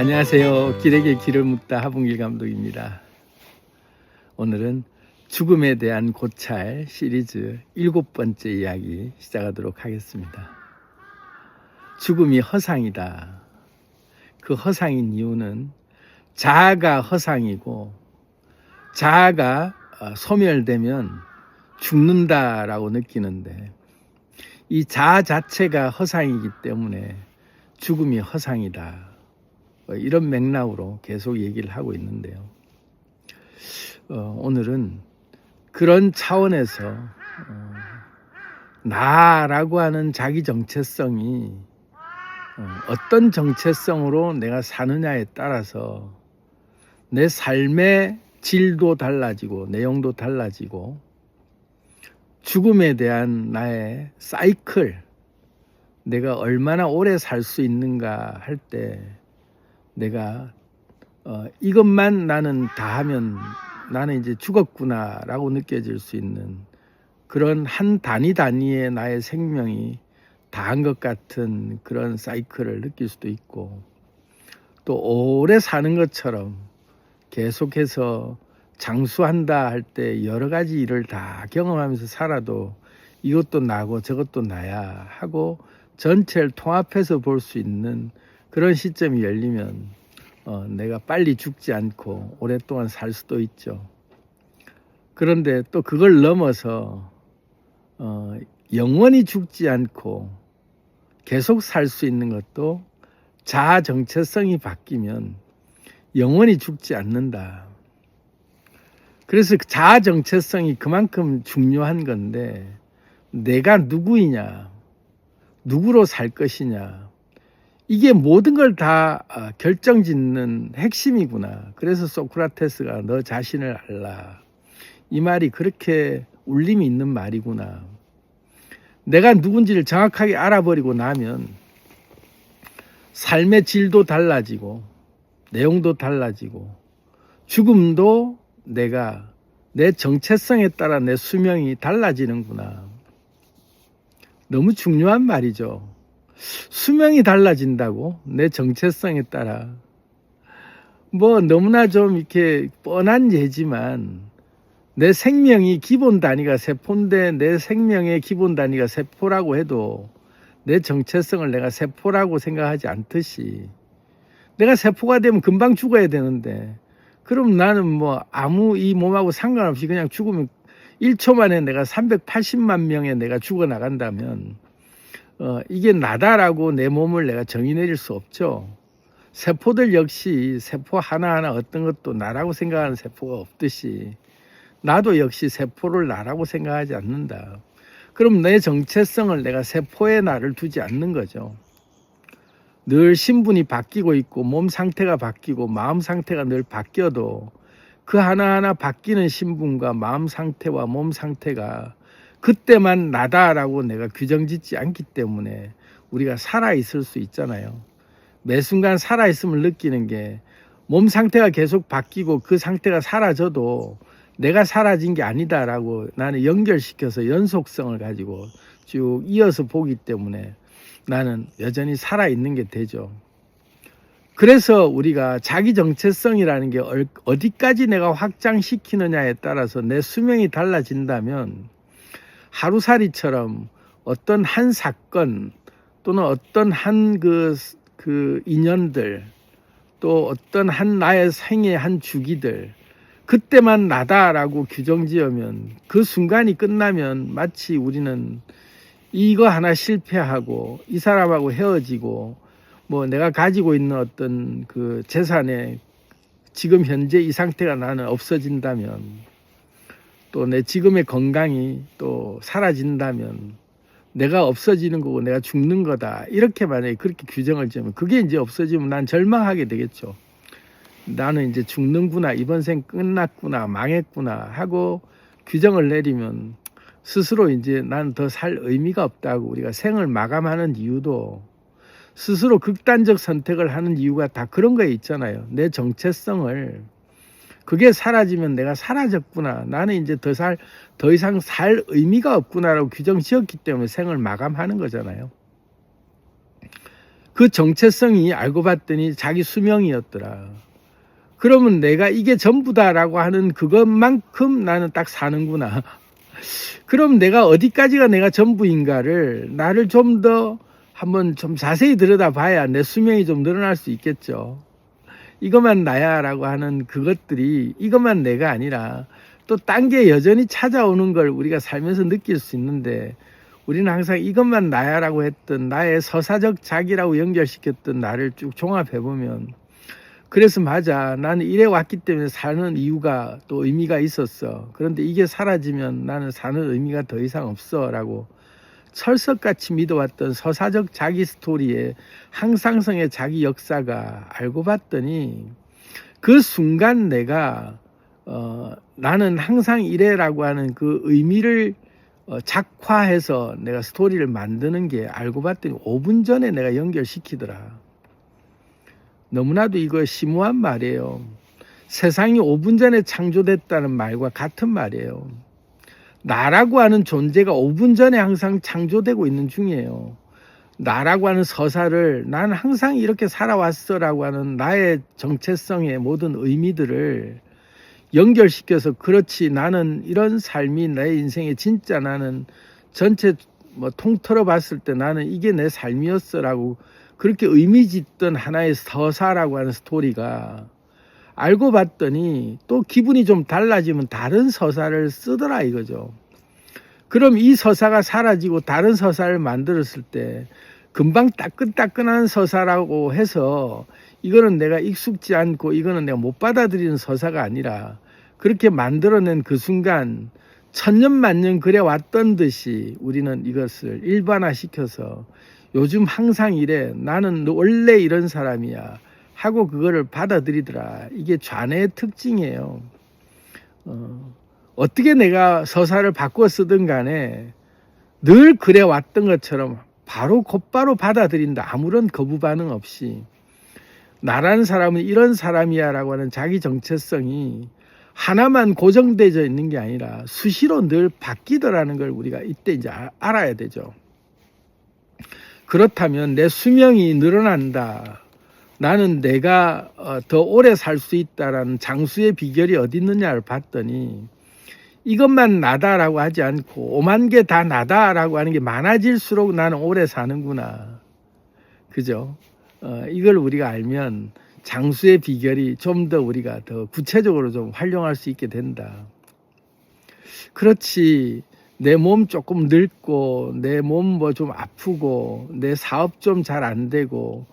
안녕하세요. 길에게 길을 묻다 하봉길 감독입니다. 오늘은 죽음에 대한 고찰 시리즈 7번째 이야기 시작하도록 하겠습니다. 죽음이 허상이다. 그 허상인 이유는 자아가 허상이고 자아가 소멸되면 죽는다라고 느끼는데 이 자아 자체가 허상이기 때문에 죽음이 허상이다. 이런 맥락으로 계속 얘기를 하고 있는데요. 오늘은 그런 차원에서 나라고 하는 자기 정체성이 어떤 정체성으로 내가 사느냐에 따라서 내 삶의 질도 달라지고 내용도 달라지고 죽음에 대한 나의 사이클, 내가 얼마나 오래 살 수 있는가 할 때 내가 이것만 나는 다 하면 나는 이제 죽었구나 라고 느껴질 수 있는 그런 한 단위의 나의 생명이 다한 것 같은 그런 사이클을 느낄 수도 있고, 또 오래 사는 것처럼 계속해서 장수한다 할 때 여러 가지 일을 다 경험하면서 살아도 이것도 나고 저것도 나야 하고 전체를 통합해서 볼 수 있는 그런 시점이 열리면 내가 빨리 죽지 않고 오랫동안 살 수도 있죠. 그런데 또 그걸 넘어서 영원히 죽지 않고 계속 살 수 있는 것도 자아 정체성이 바뀌면 영원히 죽지 않는다. 그래서 자아 정체성이 그만큼 중요한 건데, 내가 누구이냐, 누구로 살 것이냐, 이게 모든 걸 다 결정짓는 핵심이구나. 그래서 소크라테스가 너 자신을 알라, 이 말이 그렇게 울림이 있는 말이구나. 내가 누군지를 정확하게 알아버리고 나면 삶의 질도 달라지고 내용도 달라지고 죽음도 내가 내 정체성에 따라 내 수명이 달라지는구나. 너무 중요한 말이죠. 수명이 달라진다고? 내 정체성에 따라. 뭐 너무나 좀 이렇게 뻔한 예지만 내 생명이 기본 단위가 세포인데 내 생명의 기본 단위가 세포라고 해도 내 정체성을 내가 세포라고 생각하지 않듯이, 내가 세포가 되면 금방 죽어야 되는데 그럼 나는 뭐 아무 이 몸하고 상관없이 그냥 죽으면 1초 만에 내가 380만 명의 내가 죽어나간다면 이게 나다라고 내 몸을 내가 정의 내릴 수 없죠. 세포들 역시 세포 하나하나 어떤 것도 나라고 생각하는 세포가 없듯이 나도 역시 세포를 나라고 생각하지 않는다. 그럼 내 정체성을 내가 세포에 나를 두지 않는 거죠. 늘 신분이 바뀌고 있고 몸 상태가 바뀌고 마음 상태가 늘 바뀌어도 그 하나하나 바뀌는 신분과 마음 상태와 몸 상태가 그때만 나다라고 내가 규정짓지 않기 때문에 우리가 살아있을 수 있잖아요. 매 순간 살아있음을 느끼는 게 몸 상태가 계속 바뀌고 그 상태가 사라져도 내가 사라진 게 아니다라고 나는 연결시켜서 연속성을 가지고 쭉 이어서 보기 때문에 나는 여전히 살아있는 게 되죠. 그래서 우리가 자기 정체성이라는 게 어디까지 내가 확장시키느냐에 따라서 내 수명이 달라진다면 하루살이처럼 어떤 한 사건 또는 어떤 한 그 인연들 또 어떤 한 나의 생의 한 주기들 그때만 나다라고 규정지으면 그 순간이 끝나면 마치 우리는 이거 하나 실패하고 이 사람하고 헤어지고 뭐 내가 가지고 있는 어떤 그 재산에 지금 현재 이 상태가 나는 없어진다면 또 내 지금의 건강이 또 사라진다면 내가 없어지는 거고 내가 죽는 거다, 이렇게 만약에 그렇게 규정을 지으면 그게 이제 없어지면 난 절망하게 되겠죠. 나는 이제 죽는구나, 이번 생 끝났구나, 망했구나 하고 규정을 내리면 스스로 이제 난 더 살 의미가 없다고 우리가 생을 마감하는 이유도 스스로 극단적 선택을 하는 이유가 다 그런 거에 있잖아요. 내 정체성을, 그게 사라지면 내가 사라졌구나, 나는 이제 더 이상 살 의미가 없구나라고 규정 지었기 때문에 생을 마감하는 거잖아요. 그 정체성이 알고 봤더니 자기 수명이었더라. 그러면 내가 이게 전부다라고 하는 그것만큼 나는 딱 사는구나. 그럼 내가 어디까지가 내가 전부인가를 나를 좀 더 한번 좀 자세히 들여다봐야 내 수명이 좀 늘어날 수 있겠죠. 이것만 나야라고 하는 그것들이 이것만 내가 아니라 또 딴 게 여전히 찾아오는 걸 우리가 살면서 느낄 수 있는데, 우리는 항상 이것만 나야라고 했던 나의 서사적 자기라고 연결시켰던 나를 쭉 종합해보면, 그래서 맞아, 나는 이래 왔기 때문에 사는 이유가 또 의미가 있었어. 그런데 이게 사라지면 나는 사는 의미가 더 이상 없어 라고 철석같이 믿어왔던 서사적 자기 스토리의 항상성의 자기 역사가 알고 봤더니, 그 순간 내가 나는 항상 이래라고 하는 그 의미를 작화해서 내가 스토리를 만드는 게 알고 봤더니 5분 전에 내가 연결시키더라. 너무나도 이거 심오한 말이에요. 세상이 5분 전에 창조됐다는 말과 같은 말이에요. 나라고 하는 존재가 5분 전에 항상 창조되고 있는 중이에요. 나라고 하는 서사를 나는 항상 이렇게 살아왔어 라고 하는 나의 정체성의 모든 의미들을 연결시켜서, 그렇지, 나는 이런 삶이 내 인생의 진짜 나는 전체 통틀어 봤을 때 나는 이게 내 삶이었어 라고 그렇게 의미 짓던 하나의 서사라고 하는 스토리가 알고 봤더니 또 기분이 좀 달라지면 다른 서사를 쓰더라 이거죠. 그럼 이 서사가 사라지고 다른 서사를 만들었을 때 금방 따끈따끈한 서사라고 해서 이거는 내가 익숙지 않고 이거는 내가 못 받아들이는 서사가 아니라, 그렇게 만들어낸 그 순간 천년만년 그래 왔던 듯이 우리는 이것을 일반화시켜서 요즘 항상 이래, 나는 원래 이런 사람이야 하고 그거를 받아들이더라. 이게 좌뇌의 특징이에요. 어떻게 내가 서사를 바꿔 쓰든 간에 늘 그래 왔던 것처럼 바로 곧바로 받아들인다. 아무런 거부 반응 없이. 나라는 사람은 이런 사람이야 라고 하는 자기 정체성이 하나만 고정되어 있는 게 아니라 수시로 늘 바뀌더라는 걸 우리가 이때 이제 알아야 되죠. 그렇다면 내 수명이 늘어난다, 나는 내가 더 오래 살 수 있다라는 장수의 비결이 어디 있느냐를 봤더니, 이것만 나다라고 하지 않고 5만 개 다 나다라고 하는 게 많아질수록 나는 오래 사는구나. 그죠? 이걸 우리가 알면 장수의 비결이 좀 더 우리가 더 구체적으로 좀 활용할 수 있게 된다. 그렇지, 내 몸 조금 늙고 내 몸 뭐 좀 아프고 내 사업 좀 잘 안 되고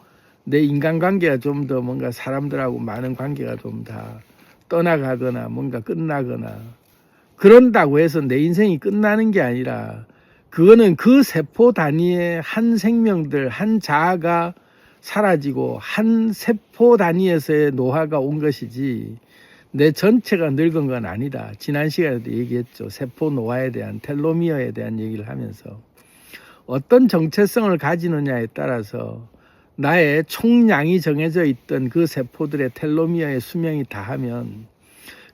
내 인간관계가 좀 더 뭔가 사람들하고 많은 관계가 좀 다 떠나가거나 뭔가 끝나거나 그런다고 해서 내 인생이 끝나는 게 아니라, 그거는 그 세포 단위의 한 생명들, 한 자아가 사라지고 한 세포 단위에서의 노화가 온 것이지 내 전체가 늙은 건 아니다. 지난 시간에도 얘기했죠. 세포 노화에 대한, 텔로미어에 대한 얘기를 하면서 어떤 정체성을 가지느냐에 따라서 나의 총량이 정해져 있던 그 세포들의 텔로미어의 수명이 다하면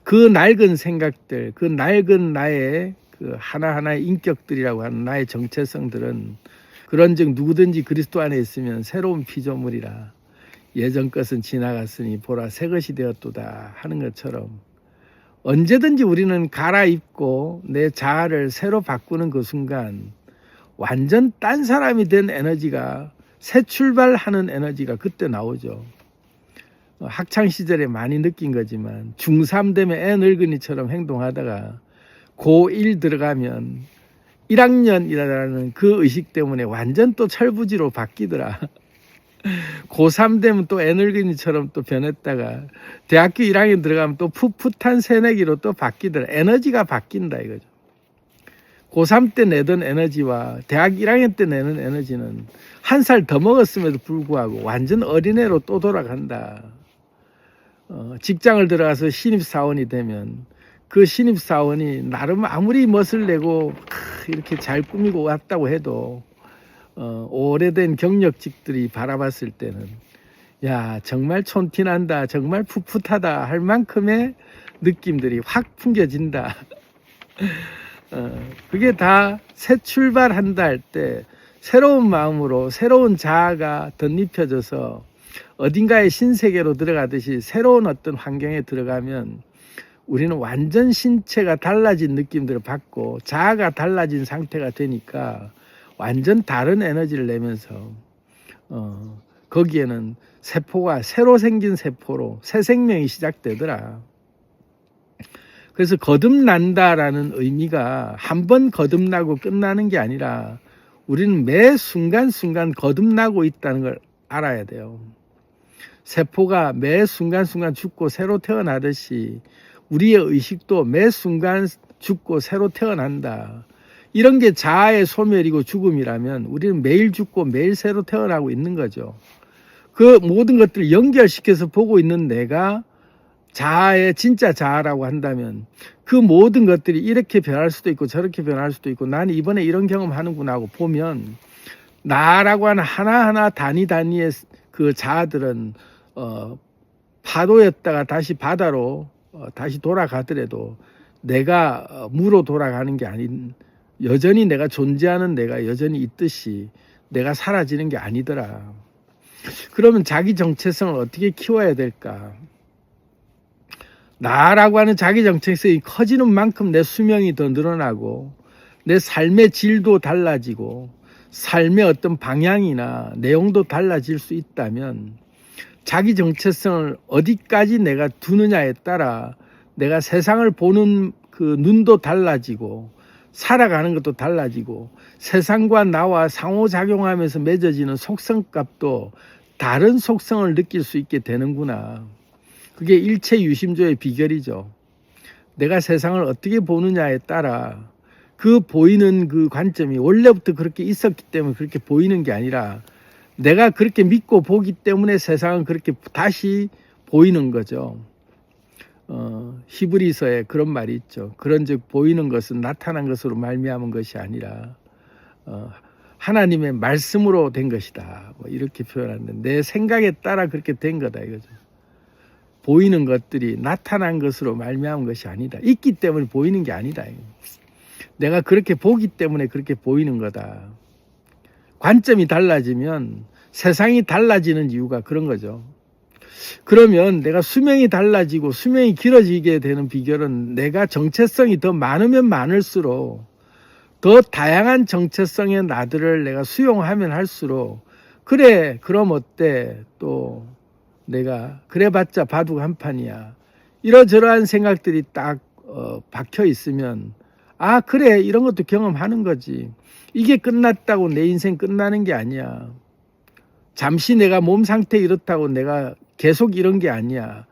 그 낡은 생각들, 그 낡은 나의 그 하나하나의 인격들이라고 하는 나의 정체성들은, 그런즉 누구든지 그리스도 안에 있으면 새로운 피조물이라, 예전 것은 지나갔으니 보라 새 것이 되었도다 하는 것처럼, 언제든지 우리는 갈아입고 내 자아를 새로 바꾸는 그 순간 완전 딴 사람이 된 에너지가, 새 출발하는 에너지가 그때 나오죠. 학창시절에 많이 느낀 거지만 중3 되면 애 늙은이처럼 행동하다가 고1 들어가면 1학년이라는 그 의식 때문에 완전 또 철부지로 바뀌더라. 고3 되면 또 애 늙은이처럼 또 변했다가 대학교 1학년 들어가면 또 풋풋한 새내기로 또 바뀌더라. 에너지가 바뀐다 이거죠. 고3 때 내던 에너지와 대학 1학년 때 내는 에너지는 한 살 더 먹었음에도 불구하고 완전 어린애로 또 돌아간다. 직장을 들어가서 신입사원이 되면 그 신입사원이 나름 아무리 멋을 내고 이렇게 잘 꾸미고 왔다고 해도 오래된 경력직들이 바라봤을 때는 야, 정말 촌티난다, 정말 풋풋하다 할 만큼의 느낌들이 확 풍겨진다. 그게 다 새 출발한다 할 때 새로운 마음으로 새로운 자아가 덧입혀져서 어딘가의 신세계로 들어가듯이 새로운 어떤 환경에 들어가면 우리는 완전 신체가 달라진 느낌들을 받고 자아가 달라진 상태가 되니까 완전 다른 에너지를 내면서 거기에는 세포가 새로 생긴 세포로 새 생명이 시작되더라. 그래서 거듭난다라는 의미가 한 번 거듭나고 끝나는 게 아니라 우리는 매 순간순간 거듭나고 있다는 걸 알아야 돼요. 세포가 매 순간순간 죽고 새로 태어나듯이 우리의 의식도 매 순간 죽고 새로 태어난다. 이런 게 자아의 소멸이고 죽음이라면 우리는 매일 죽고 매일 새로 태어나고 있는 거죠. 그 모든 것들을 연결시켜서 보고 있는 내가 자아의 진짜 자아라고 한다면 그 모든 것들이 이렇게 변할 수도 있고 저렇게 변할 수도 있고 나는 이번에 이런 경험하는구나 하고 보면 나라고 하는 하나하나 단위의 그 자아들은 파도였다가 다시 바다로 다시 돌아가더라도 내가 무로 돌아가는 게 아닌 여전히 내가 존재하는 내가 여전히 있듯이 내가 사라지는 게 아니더라. 그러면 자기 정체성을 어떻게 키워야 될까? 나라고 하는 자기 정체성이 커지는 만큼 내 수명이 더 늘어나고 내 삶의 질도 달라지고 삶의 어떤 방향이나 내용도 달라질 수 있다면 자기 정체성을 어디까지 내가 두느냐에 따라 내가 세상을 보는 그 눈도 달라지고 살아가는 것도 달라지고 세상과 나와 상호작용하면서 맺어지는 속성값도 다른 속성을 느낄 수 있게 되는구나. 그게 일체유심조의 비결이죠. 내가 세상을 어떻게 보느냐에 따라 그 보이는 그 관점이 원래부터 그렇게 있었기 때문에 그렇게 보이는 게 아니라 내가 그렇게 믿고 보기 때문에 세상은 그렇게 다시 보이는 거죠. 히브리서에 그런 말이 있죠. 그런즉 보이는 것은 나타난 것으로 말미암은 것이 아니라 하나님의 말씀으로 된 것이다. 뭐 이렇게 표현하는데 내 생각에 따라 그렇게 된 거다 이거죠. 보이는 것들이 나타난 것으로 말미암은 것이 아니다. 있기 때문에 보이는 게 아니다. 내가 그렇게 보기 때문에 그렇게 보이는 거다. 관점이 달라지면 세상이 달라지는 이유가 그런 거죠. 그러면 내가 수명이 달라지고 수명이 길어지게 되는 비결은 내가 정체성이 더 많으면 많을수록 더 다양한 정체성의 나들을 내가 수용하면 할수록 그래 그럼 어때 또 내가 그래봤자 바둑 한 판이야 이러저러한 생각들이 딱 박혀 있으면 아 그래 이런 것도 경험하는 거지. 이게 끝났다고 내 인생 끝나는 게 아니야. 잠시 내가 몸 상태 이렇다고 내가 계속 이런 게 아니야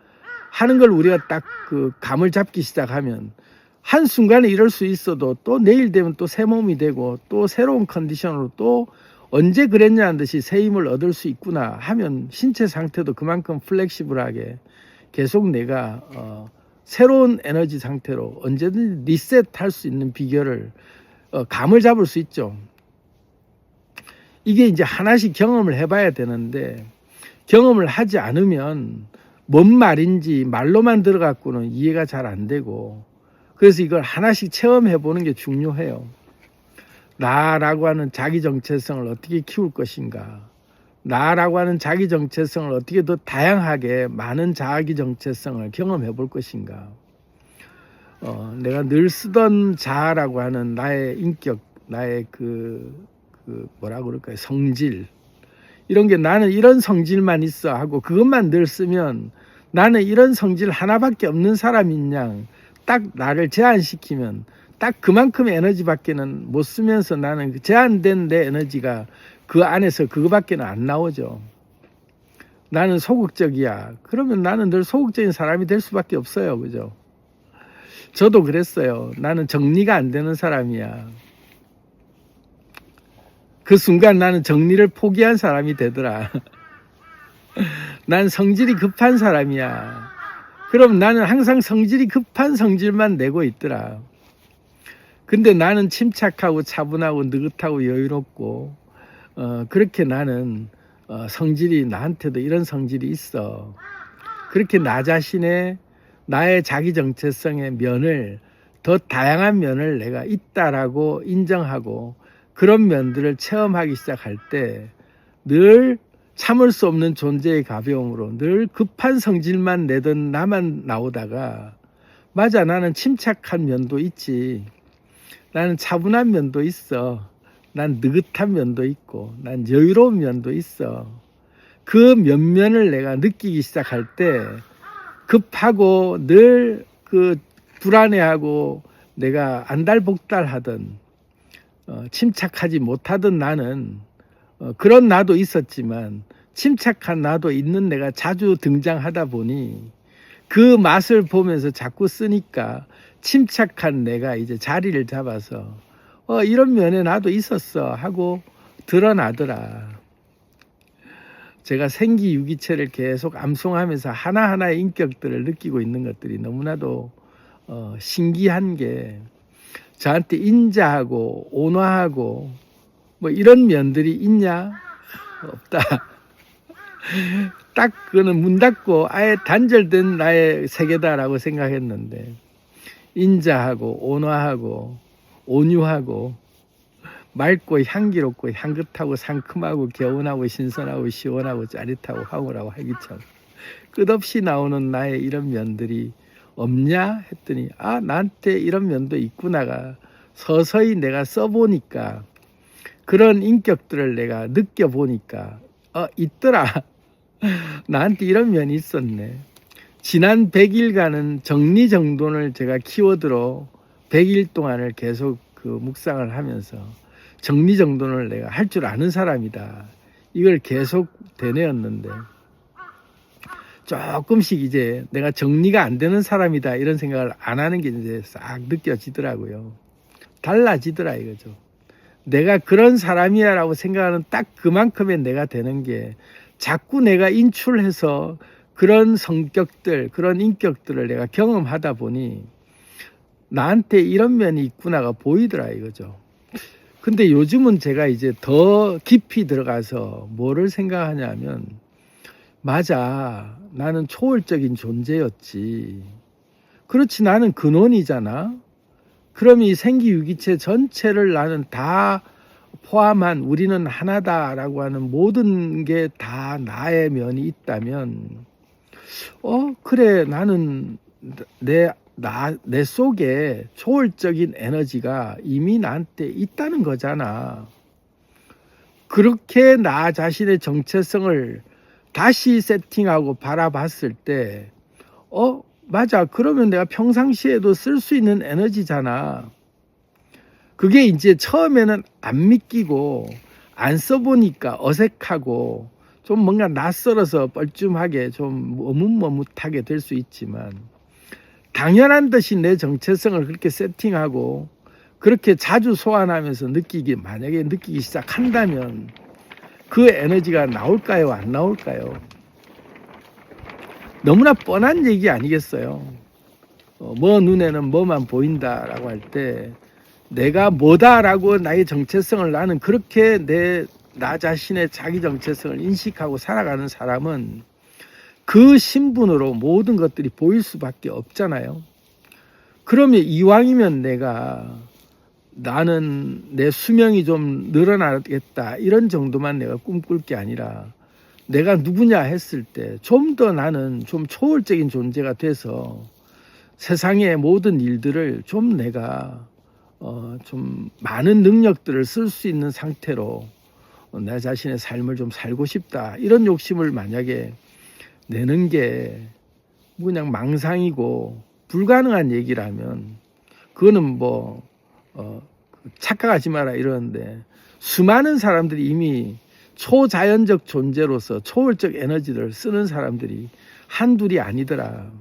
하는 걸 우리가 딱 그 감을 잡기 시작하면 한순간에 이럴 수 있어도 또 내일 되면 또 새 몸이 되고 또 새로운 컨디션으로 또 언제 그랬냐는 듯이 새 힘을 얻을 수 있구나 하면 신체 상태도 그만큼 플렉시블하게 계속 내가 새로운 에너지 상태로 언제든지 리셋할 수 있는 비결을 감을 잡을 수 있죠. 이게 이제 하나씩 경험을 해봐야 되는데 경험을 하지 않으면 뭔 말인지 말로만 들어갖고는 이해가 잘 안 되고 그래서 이걸 하나씩 체험해 보는 게 중요해요. 나라고 하는 자기 정체성을 어떻게 키울 것인가? 나라고 하는 자기 정체성을 어떻게 더 다양하게 많은 자기 정체성을 경험해 볼 것인가? 내가 늘 쓰던 자아라고 하는 나의 인격, 나의 뭐라고 그럴까요? 성질. 이런 게 나는 이런 성질만 있어 하고 그것만 늘 쓰면 나는 이런 성질 하나밖에 없는 사람인 양 딱 나를 제한시키면 딱 그만큼의 에너지밖에는 못 쓰면서 나는 제한된 내 에너지가 그 안에서 그거밖에는 안 나오죠. 나는 소극적이야. 그러면 나는 늘 소극적인 사람이 될 수밖에 없어요. 그죠? 저도 그랬어요. 나는 정리가 안 되는 사람이야. 그 순간 나는 정리를 포기한 사람이 되더라. 난 성질이 급한 사람이야. 그럼 나는 항상 성질이 급한 성질만 내고 있더라. 근데 나는 침착하고 차분하고 느긋하고 여유롭고 그렇게 나는 성질이 나한테도 이런 성질이 있어. 그렇게 나 자신의 나의 자기 정체성의 면을 더 다양한 면을 내가 있다라고 인정하고 그런 면들을 체험하기 시작할 때 늘 참을 수 없는 존재의 가벼움으로 늘 급한 성질만 내던 나만 나오다가 맞아, 나는 침착한 면도 있지. 나는 차분한 면도 있어. 난 느긋한 면도 있고 난 여유로운 면도 있어. 그 면면을 내가 느끼기 시작할 때 급하고 늘 그 불안해하고 내가 안달복달하던 침착하지 못하던 나는 그런 나도 있었지만 침착한 나도 있는 내가 자주 등장하다 보니 그 맛을 보면서 자꾸 쓰니까 침착한 내가 이제 자리를 잡아서 이런 면에 나도 있었어 하고 드러나더라. 제가 생기유기체를 계속 암송하면서 하나하나의 인격들을 느끼고 있는 것들이 너무나도 신기한 게 저한테 인자하고 온화하고 뭐 이런 면들이 있냐? 없다. 딱 그거는 문 닫고 아예 단절된 나의 세계다라고 생각했는데 인자하고 온화하고 온유하고 맑고 향기롭고 향긋하고 상큼하고 개운하고 신선하고 시원하고 짜릿하고 황홀하고 활기차고 끝없이 나오는 나의 이런 면들이 없냐 했더니 나한테 이런 면도 있구나가 서서히 내가 써보니까 그런 인격들을 내가 느껴보니까 있더라. 나한테 이런 면이 있었네. 지난 100일간은 정리정돈을 제가 키워드로 100일 동안을 계속 그 묵상을 하면서 정리정돈을 내가 할 줄 아는 사람이다. 이걸 계속 되뇌었는데 조금씩 이제 내가 정리가 안 되는 사람이다 이런 생각을 안 하는 게 이제 싹 느껴지더라고요. 달라지더라 이거죠. 내가 그런 사람이야 라고 생각하는 딱 그만큼의 내가 되는 게 자꾸 내가 인출해서 그런 성격들 그런 인격들을 내가 경험하다 보니 나한테 이런 면이 있구나가 보이더라 이거죠. 근데 요즘은 제가 이제 더 깊이 들어가서 뭐를 생각하냐면 맞아, 나는 초월적인 존재였지. 그렇지, 나는 근원이잖아. 그럼 이 생기유기체 전체를 나는 다 포함한 우리는 하나다라고 하는 모든 게 다 나의 면이 있다면 그래, 나는 내 속에 초월적인 에너지가 이미 나한테 있다는 거잖아. 그렇게 나 자신의 정체성을 다시 세팅하고 바라봤을 때 맞아, 그러면 내가 평상시에도 쓸 수 있는 에너지잖아. 그게 이제 처음에는 안 믿기고 안 써보니까 어색하고 좀 뭔가 낯설어서 뻘쭘하게 좀 머뭇머뭇하게 될 수 있지만 당연한 듯이 내 정체성을 그렇게 세팅하고 그렇게 자주 소환하면서 만약에 느끼기 시작한다면 그 에너지가 나올까요? 안 나올까요? 너무나 뻔한 얘기 아니겠어요? 뭐 눈에는 뭐만 보인다라고 할 때 내가 뭐다라고 나의 정체성을 나는 그렇게 나 자신의 자기 정체성을 인식하고 살아가는 사람은 그 신분으로 모든 것들이 보일 수밖에 없잖아요. 그러면 이왕이면 나는 내 수명이 좀 늘어나겠다 이런 정도만 내가 꿈꿀 게 아니라 내가 누구냐 했을 때 좀 더 나는 좀 초월적인 존재가 돼서 세상의 모든 일들을 좀 내가 좀 많은 능력들을 쓸 수 있는 상태로 내 자신의 삶을 좀 살고 싶다 이런 욕심을 만약에 내는 게 그냥 망상이고 불가능한 얘기라면 그거는 뭐 착각하지 마라 이러는데 수많은 사람들이 이미 초자연적 존재로서 초월적 에너지를 쓰는 사람들이 한둘이 아니더라.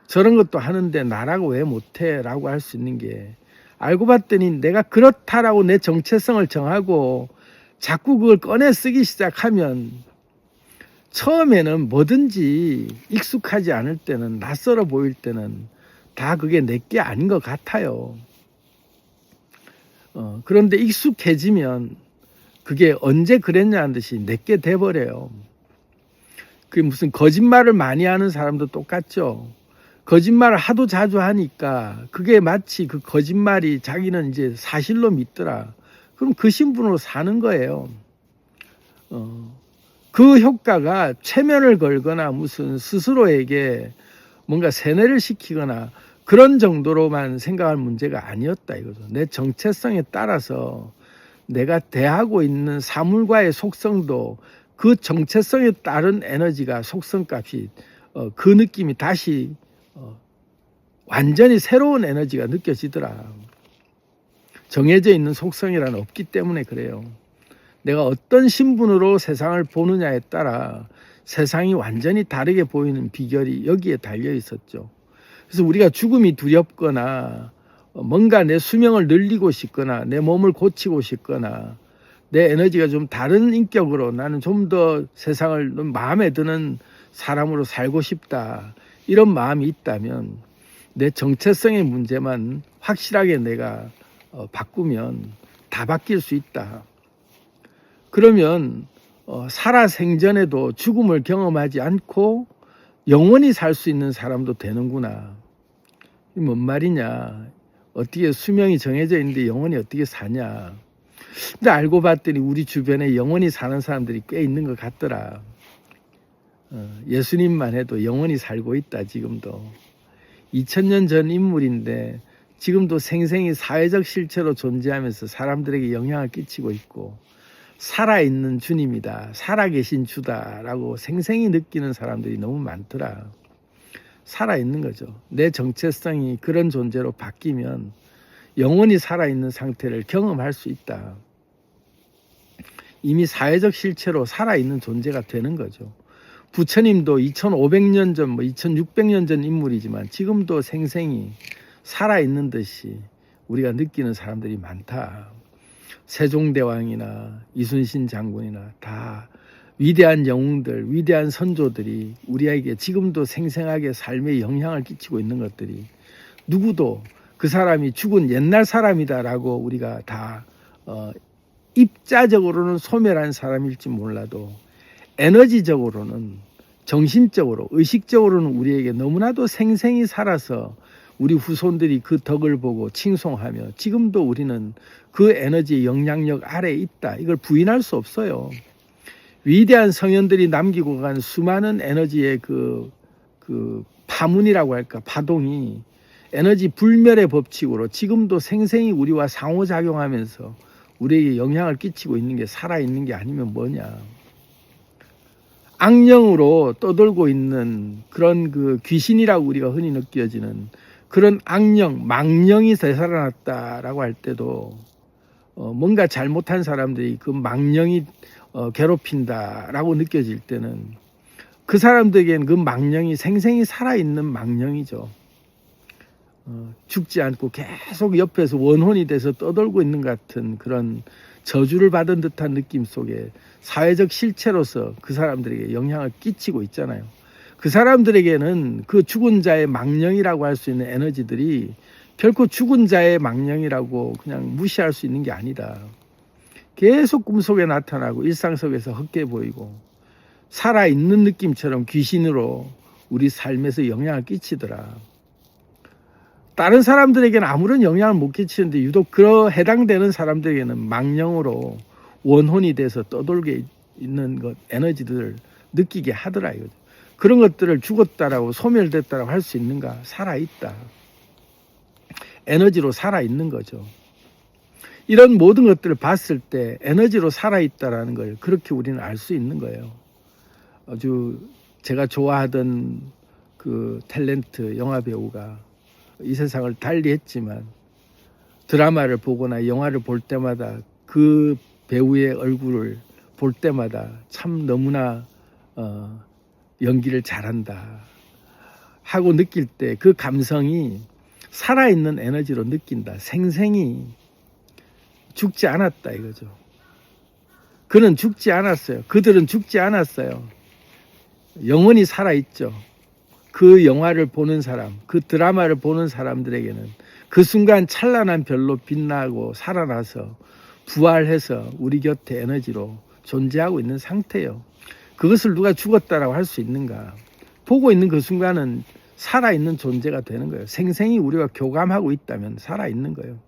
저런 것도 하는데 나라고 왜 못해 라고 할 수 있는 게 알고 봤더니 내가 그렇다라고 내 정체성을 정하고 자꾸 그걸 꺼내 쓰기 시작하면 처음에는 뭐든지 익숙하지 않을 때는 낯설어 보일 때는 다 그게 내게 아닌 것 같아요. 그런데 익숙해지면 그게 언제 그랬냐는 듯이 내게 돼버려요. 그게 무슨 거짓말을 많이 하는 사람도 똑같죠. 거짓말을 하도 자주 하니까 그게 마치 그 거짓말이 자기는 이제 사실로 믿더라. 그럼 그 신분으로 사는 거예요. 그 효과가 최면을 걸거나 무슨 스스로에게 뭔가 세뇌를 시키거나 그런 정도로만 생각할 문제가 아니었다 이거죠. 내 정체성에 따라서 내가 대하고 있는 사물과의 속성도 그 정체성에 따른 에너지가 속성값이 그 느낌이 다시 완전히 새로운 에너지가 느껴지더라. 정해져 있는 속성이란 없기 때문에 그래요. 내가 어떤 신분으로 세상을 보느냐에 따라 세상이 완전히 다르게 보이는 비결이 여기에 달려 있었죠. 그래서 우리가 죽음이 두렵거나 뭔가 내 수명을 늘리고 싶거나 내 몸을 고치고 싶거나 내 에너지가 좀 다른 인격으로 나는 좀 더 세상을 마음에 드는 사람으로 살고 싶다 이런 마음이 있다면 내 정체성의 문제만 확실하게 내가 바꾸면 다 바뀔 수 있다. 그러면 살아생전에도 죽음을 경험하지 않고 영원히 살 수 있는 사람도 되는구나. 이게 뭔 말이냐. 어떻게 수명이 정해져 있는데 영원히 어떻게 사냐. 근데 알고 봤더니 우리 주변에 영원히 사는 사람들이 꽤 있는 것 같더라. 예수님만 해도 영원히 살고 있다 지금도. 2000년 전 인물인데 지금도 생생히 사회적 실체로 존재하면서 사람들에게 영향을 끼치고 있고 살아있는 주님이다, 살아계신 주다라고 생생히 느끼는 사람들이 너무 많더라. 살아있는 거죠. 내 정체성이 그런 존재로 바뀌면 영원히 살아있는 상태를 경험할 수 있다. 이미 사회적 실체로 살아있는 존재가 되는 거죠. 부처님도 2500년 전, 2600년 전 인물이지만 지금도 생생히 살아있는 듯이 우리가 느끼는 사람들이 많다. 세종대왕이나 이순신 장군이나 다 위대한 영웅들, 위대한 선조들이 우리에게 지금도 생생하게 삶에 영향을 끼치고 있는 것들이 누구도 그 사람이 죽은 옛날 사람이다라고 우리가 다 입자적으로는 소멸한 사람일지 몰라도 에너지적으로는 정신적으로 의식적으로는 우리에게 너무나도 생생히 살아서 우리 후손들이 그 덕을 보고 칭송하며 지금도 우리는 그 에너지의 영향력 아래에 있다. 이걸 부인할 수 없어요. 위대한 성현들이 남기고 간 수많은 에너지의 그 파문이라고 할까 파동이 에너지 불멸의 법칙으로 지금도 생생히 우리와 상호작용하면서 우리에게 영향을 끼치고 있는 게 살아있는 게 아니면 뭐냐. 악령으로 떠돌고 있는 그런 그 귀신이라고 우리가 흔히 느껴지는 그런 악령, 망령이 되살아났다라고 할 때도 뭔가 잘못한 사람들이 그 망령이 괴롭힌다라고 느껴질 때는 그 사람들에게는 그 망령이 생생히 살아있는 망령이죠. 죽지 않고 계속 옆에서 원혼이 돼서 떠돌고 있는 것 같은 그런 저주를 받은 듯한 느낌 속에 사회적 실체로서 그 사람들에게 영향을 끼치고 있잖아요. 그 사람들에게는 그 죽은 자의 망령이라고 할 수 있는 에너지들이 결코 죽은 자의 망령이라고 그냥 무시할 수 있는 게 아니다. 계속 꿈속에 나타나고 일상 속에서 헛게 보이고 살아있는 느낌처럼 귀신으로 우리 삶에서 영향을 끼치더라. 다른 사람들에게는 아무런 영향을 못 끼치는데 유독 그 해당되는 사람들에게는 망령으로 원혼이 돼서 떠돌게 있는 것 에너지들을 느끼게 하더라 이거죠. 그런 것들을 죽었다라고 소멸됐다라고 할 수 있는가? 살아있다. 에너지로 살아있는 거죠. 이런 모든 것들을 봤을 때 에너지로 살아있다라는 걸 그렇게 우리는 알 수 있는 거예요. 아주 제가 좋아하던 그 탤런트 영화배우가 이 세상을 달리했지만 드라마를 보거나 영화를 볼 때마다 그 배우의 얼굴을 볼 때마다 참 너무나 연기를 잘한다 하고 느낄 때 그 감성이 살아있는 에너지로 느낀다. 생생히 죽지 않았다 이거죠. 그는 죽지 않았어요. 그들은 죽지 않았어요. 영원히 살아있죠. 그 영화를 보는 사람, 그 드라마를 보는 사람들에게는 그 순간 찬란한 별로 빛나고 살아나서 부활해서 우리 곁에 에너지로 존재하고 있는 상태예요. 그것을 누가 죽었다라고 할 수 있는가? 보고 있는 그 순간은 살아있는 존재가 되는 거예요. 생생히 우리가 교감하고 있다면 살아있는 거예요.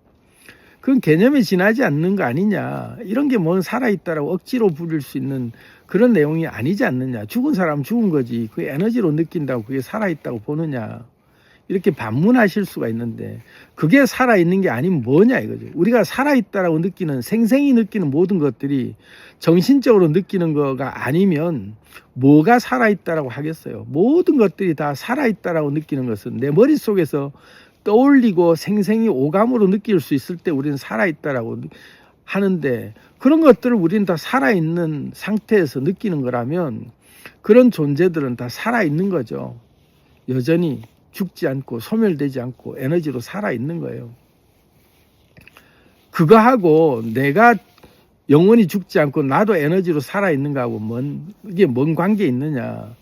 그건 개념에 지나지 않는 거 아니냐. 이런 게 뭔 살아있다라고 억지로 부릴 수 있는 그런 내용이 아니지 않느냐. 죽은 사람 죽은 거지. 그 에너지로 느낀다고 그게 살아있다고 보느냐. 이렇게 반문하실 수가 있는데 그게 살아있는 게 아니면 뭐냐 이거죠. 우리가 살아있다라고 느끼는 생생히 느끼는 모든 것들이 정신적으로 느끼는 거가 아니면 뭐가 살아있다라고 하겠어요. 모든 것들이 다 살아있다라고 느끼는 것은 내 머릿속에서 떠올리고 생생히 오감으로 느낄 수 있을 때 우리는 살아있다라고 하는데 그런 것들을 우리는 다 살아있는 상태에서 느끼는 거라면 그런 존재들은 다 살아있는 거죠. 여전히 죽지 않고 소멸되지 않고 에너지로 살아있는 거예요. 그거하고 내가 영원히 죽지 않고 나도 에너지로 살아있는 거하고 이게 뭔 관계 있느냐.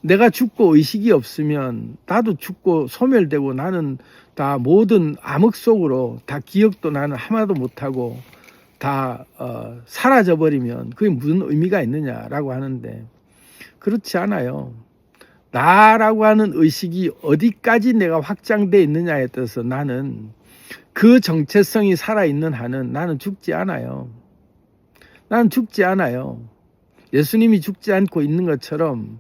내가 죽고 의식이 없으면 나도 죽고 소멸되고 나는 다 모든 암흑 속으로 다 기억도 나는 하나도 못하고 다 사라져버리면 그게 무슨 의미가 있느냐라고 하는데 그렇지 않아요. 나라고 하는 의식이 어디까지 내가 확장되어 있느냐에 따라서 나는 그 정체성이 살아있는 한은 나는 죽지 않아요. 나는 죽지 않아요. 예수님이 죽지 않고 있는 것처럼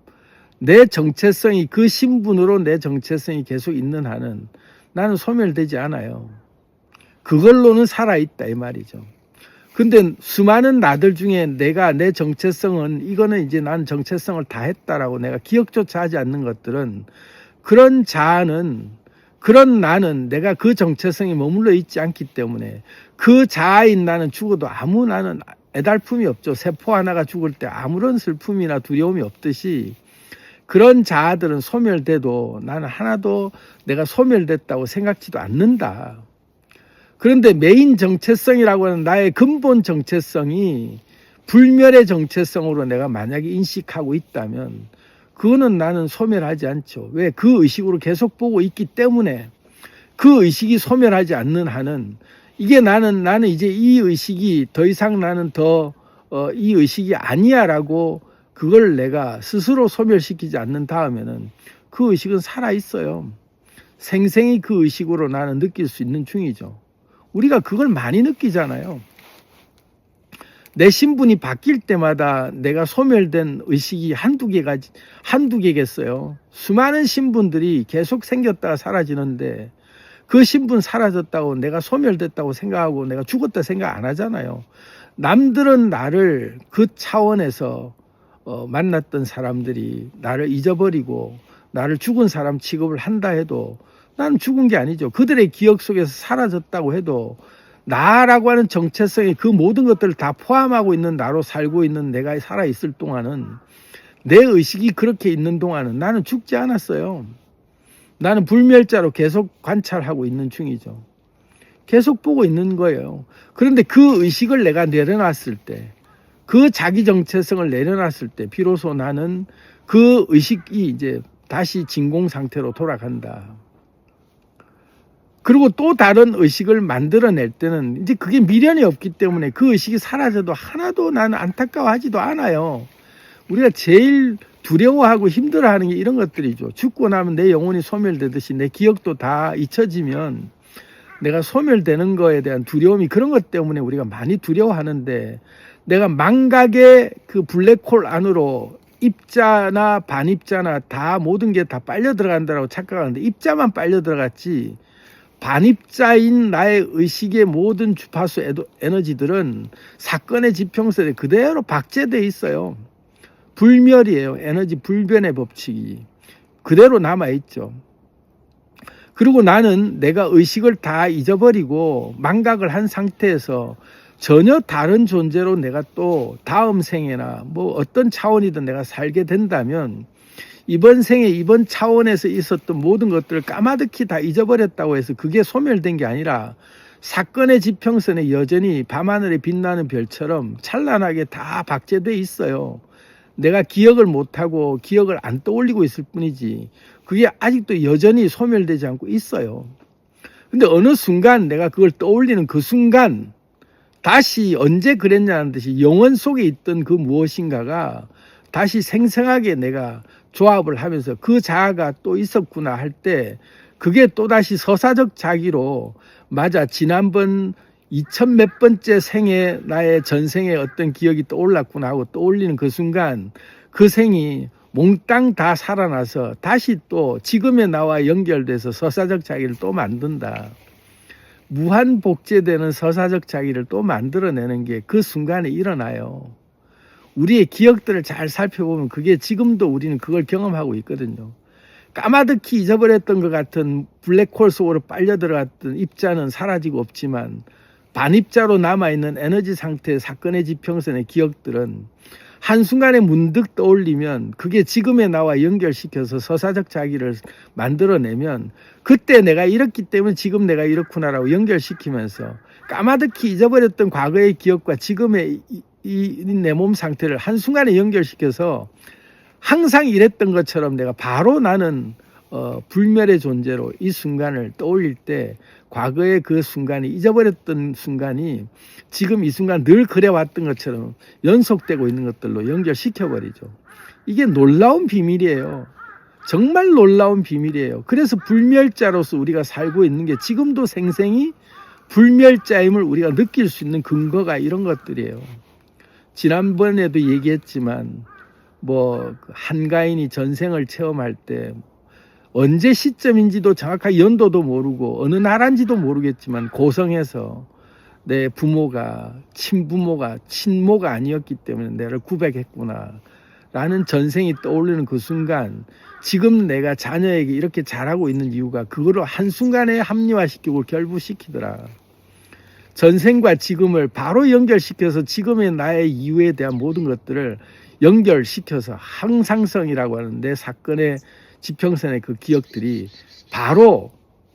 내 정체성이 그 신분으로 내 정체성이 계속 있는 한은 나는 소멸되지 않아요. 그걸로는 살아있다 이 말이죠. 근데 수많은 나들 중에 내가 내 정체성은 이거는 이제 난 정체성을 다 했다라고 내가 기억조차 하지 않는 것들은 그런 자아는 그런 나는 내가 그 정체성이 머물러 있지 않기 때문에 그 자아인 나는 죽어도 아무 나는 애달픔이 없죠. 세포 하나가 죽을 때 아무런 슬픔이나 두려움이 없듯이 그런 자아들은 소멸돼도 나는 하나도 내가 소멸됐다고 생각지도 않는다. 그런데 메인 정체성이라고 하는 나의 근본 정체성이 불멸의 정체성으로 내가 만약에 인식하고 있다면 그거는 나는 소멸하지 않죠. 왜? 그 의식으로 계속 보고 있기 때문에 그 의식이 소멸하지 않는 한은 이게 나는 이제 이 의식이 더 이상 나는 이 의식이 아니야라고 그걸 내가 스스로 소멸시키지 않는 다음에는 그 의식은 살아있어요. 생생히 그 의식으로 나는 느낄 수 있는 중이죠. 우리가 그걸 많이 느끼잖아요. 내 신분이 바뀔 때마다 내가 소멸된 의식이 한두 개겠어요. 수많은 신분들이 계속 생겼다가 사라지는데 그 신분 사라졌다고 내가 소멸됐다고 생각하고 내가 죽었다 생각 안 하잖아요. 남들은 나를 그 차원에서 만났던 사람들이 나를 잊어버리고 나를 죽은 사람 취급을 한다 해도 나는 죽은 게 아니죠. 그들의 기억 속에서 사라졌다고 해도 나라고 하는 정체성이 그 모든 것들을 다 포함하고 있는 나로 살고 있는 내가 살아있을 동안은 내 의식이 그렇게 있는 동안은 나는 죽지 않았어요. 나는 불멸자로 계속 관찰하고 있는 중이죠. 계속 보고 있는 거예요. 그런데 그 의식을 내가 내려놨을 때, 그 자기 정체성을 내려놨을 때 비로소 나는 그 의식이 이제 다시 진공 상태로 돌아간다. 그리고 또 다른 의식을 만들어낼 때는 이제 그게 미련이 없기 때문에 그 의식이 사라져도 하나도 나는 안타까워하지도 않아요. 우리가 제일 두려워하고 힘들어하는 게 이런 것들이죠. 죽고 나면 내 영혼이 소멸되듯이 내 기억도 다 잊혀지면 내가 소멸되는 거에 대한 두려움이 그런 것 때문에 우리가 많이 두려워하는데 내가 망각의 그 블랙홀 안으로 입자나 반입자나 다 모든 게 다 빨려 들어간다고 착각하는데 입자만 빨려 들어갔지 반입자인 나의 의식의 모든 주파수 에너지들은 사건의 지평선에 그대로 박제되어 있어요. 불멸이에요. 에너지 불변의 법칙이 그대로 남아있죠. 그리고 나는 내가 의식을 다 잊어버리고 망각을 한 상태에서 전혀 다른 존재로 내가 또 다음 생에나 뭐 어떤 차원이든 내가 살게 된다면 이번 생에 이번 차원에서 있었던 모든 것들을 까마득히 다 잊어버렸다고 해서 그게 소멸된 게 아니라 사건의 지평선에 여전히 밤하늘에 빛나는 별처럼 찬란하게 다 박제돼 있어요. 내가 기억을 못하고 기억을 안 떠올리고 있을 뿐이지 그게 아직도 여전히 소멸되지 않고 있어요. 근데 어느 순간 내가 그걸 떠올리는 그 순간 다시 언제 그랬냐는 듯이 영원 속에 있던 그 무엇인가가 다시 생생하게 내가 조합을 하면서 그 자아가 또 있었구나 할 때 그게 또다시 서사적 자기로 맞아 지난번 2000 몇 번째 생에 나의 전생의 어떤 기억이 떠올랐구나 하고 떠올리는 그 순간 그 생이 몽땅 다 살아나서 다시 또 지금의 나와 연결돼서 서사적 자기를 또 만든다. 무한 복제되는 서사적 자기를 또 만들어내는 게 그 순간에 일어나요. 우리의 기억들을 잘 살펴보면 그게 지금도 우리는 그걸 경험하고 있거든요. 까마득히 잊어버렸던 것 같은 블랙홀 속으로 빨려 들어갔던 입자는 사라지고 없지만 반입자로 남아있는 에너지 상태의 사건의 지평선의 기억들은 한순간에 문득 떠올리면 그게 지금의 나와 연결시켜서 서사적 자기를 만들어내면 그때 내가 이렇기 때문에 지금 내가 이렇구나라고 연결시키면서 까마득히 잊어버렸던 과거의 기억과 지금의 이 내 몸 상태를 한순간에 연결시켜서 항상 이랬던 것처럼 내가 바로 나는 불멸의 존재로 이 순간을 떠올릴 때 과거의 그 순간이 잊어버렸던 순간이 지금 이 순간 늘 그래왔던 것처럼 연속되고 있는 것들로 연결시켜버리죠. 이게 놀라운 비밀이에요. 정말 놀라운 비밀이에요. 그래서 불멸자로서 우리가 살고 있는 게 지금도 생생히 불멸자임을 우리가 느낄 수 있는 근거가 이런 것들이에요. 지난번에도 얘기했지만 한가인이 전생을 체험할 때 언제 시점인지도 정확하게 연도도 모르고 어느 나라인지도 모르겠지만 고성에서 내 부모가 친모가 아니었기 때문에 나를 구백했구나 라는 전생이 떠오르는 그 순간 지금 내가 자녀에게 이렇게 잘하고 있는 이유가 그거를 한순간에 합리화시키고 결부시키더라. 전생과 지금을 바로 연결시켜서 지금의 나의 이유에 대한 모든 것들을 연결시켜서 항상성이라고 하는 내 사건의 지평선의 그 기억들이 바로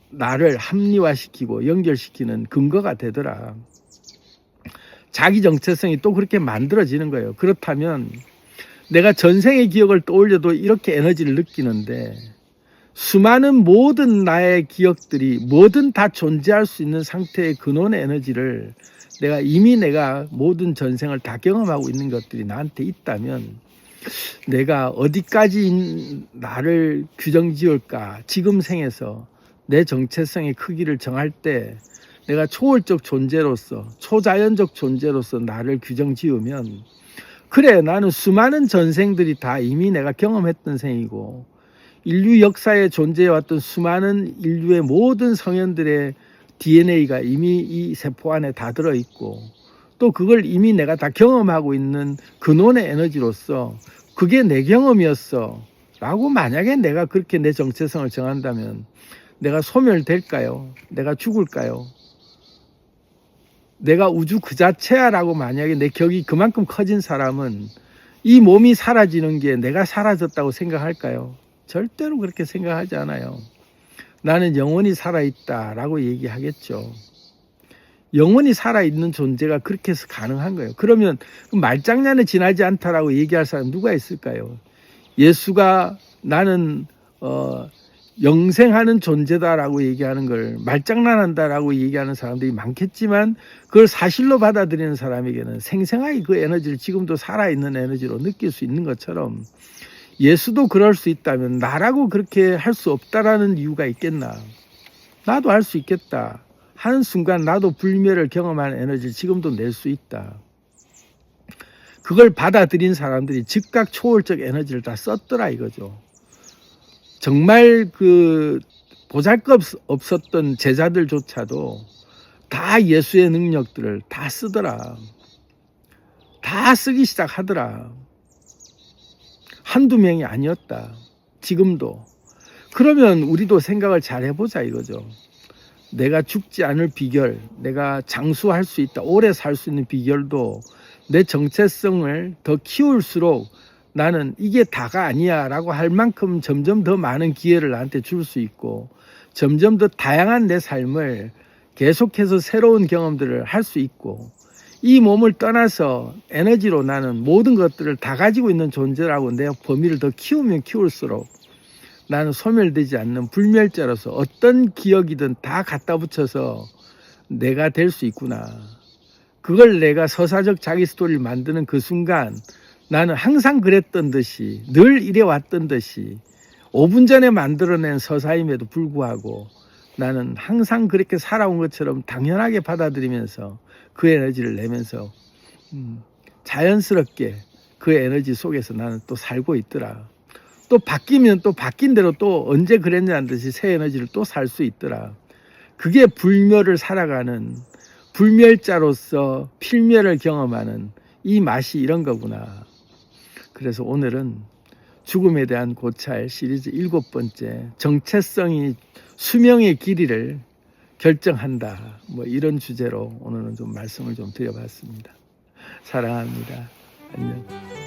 나를 합리화시키고 연결시키는 근거가 되더라. 자기 정체성이 또 그렇게 만들어지는 거예요. 그렇다면 내가 전생의 기억을 떠올려도 이렇게 에너지를 느끼는데 수많은 모든 나의 기억들이 뭐든 다 존재할 수 있는 상태의 근원의 에너지를 내가 모든 전생을 다 경험하고 있는 것들이 나한테 있다면 내가 어디까지 나를 규정 지을까? 지금 생에서 내 정체성의 크기를 정할 때 내가 초월적 존재로서 초자연적 존재로서 나를 규정 지으면 그래 나는 수많은 전생들이 다 이미 내가 경험했던 생이고 인류 역사에 존재해왔던 수많은 인류의 모든 성현들의 DNA가 이미 이 세포 안에 다 들어있고 또 그걸 이미 내가 다 경험하고 있는 근원의 에너지로서 그게 내 경험이었어 라고 만약에 내가 그렇게 내 정체성을 정한다면 내가 소멸될까요? 내가 죽을까요? 내가 우주 그 자체야 라고 만약에 내 격이 그만큼 커진 사람은 이 몸이 사라지는 게 내가 사라졌다고 생각할까요? 절대로 그렇게 생각하지 않아요. 나는 영원히 살아있다 라고 얘기하겠죠. 영원히 살아있는 존재가 그렇게 해서 가능한 거예요. 그러면 말장난에 지나지 않다라고 얘기할 사람 누가 있을까요? 예수가 나는 영생하는 존재다라고 얘기하는 걸 말장난한다라고 얘기하는 사람들이 많겠지만 그걸 사실로 받아들이는 사람에게는 생생하게 그 에너지를 지금도 살아있는 에너지로 느낄 수 있는 것처럼 예수도 그럴 수 있다면 나라고 그렇게 할 수 없다라는 이유가 있겠나? 나도 할 수 있겠다. 하는 순간 나도 불멸을 경험하는 에너지를 지금도 낼 수 있다. 그걸 받아들인 사람들이 즉각 초월적 에너지를 다 썼더라 이거죠. 정말 그 보잘것 없었던 제자들조차도 다 예수의 능력들을 다 쓰더라. 다 쓰기 시작하더라. 한두 명이 아니었다. 지금도. 그러면 우리도 생각을 잘 해보자 이거죠. 내가 죽지 않을 비결, 내가 장수할 수 있다, 오래 살 수 있는 비결도 내 정체성을 더 키울수록 나는 이게 다가 아니야 라고 할 만큼 점점 더 많은 기회를 나한테 줄 수 있고 점점 더 다양한 내 삶을 계속해서 새로운 경험들을 할 수 있고 이 몸을 떠나서 에너지로 나는 모든 것들을 다 가지고 있는 존재라고 내 범위를 더 키우면 키울수록 나는 소멸되지 않는 불멸자로서 어떤 기억이든 다 갖다 붙여서 내가 될 수 있구나. 그걸 내가 서사적 자기 스토리를 만드는 그 순간 나는 항상 그랬던 듯이 늘 이래 왔던 듯이 5분 전에 만들어낸 서사임에도 불구하고 나는 항상 그렇게 살아온 것처럼 당연하게 받아들이면서 그 에너지를 내면서 자연스럽게 그 에너지 속에서 나는 또 살고 있더라. 또 바뀌면 또 바뀐 대로 또 언제 그랬냐는 듯이 새 에너지를 또 살 수 있더라. 그게 불멸을 살아가는 불멸자로서 필멸을 경험하는 이 맛이 이런 거구나. 그래서 오늘은 죽음에 대한 고찰 시리즈 7번째, 정체성이 수명의 길이를 결정한다. 뭐 이런 주제로 오늘은 좀 말씀을 좀 드려봤습니다. 사랑합니다. 안녕.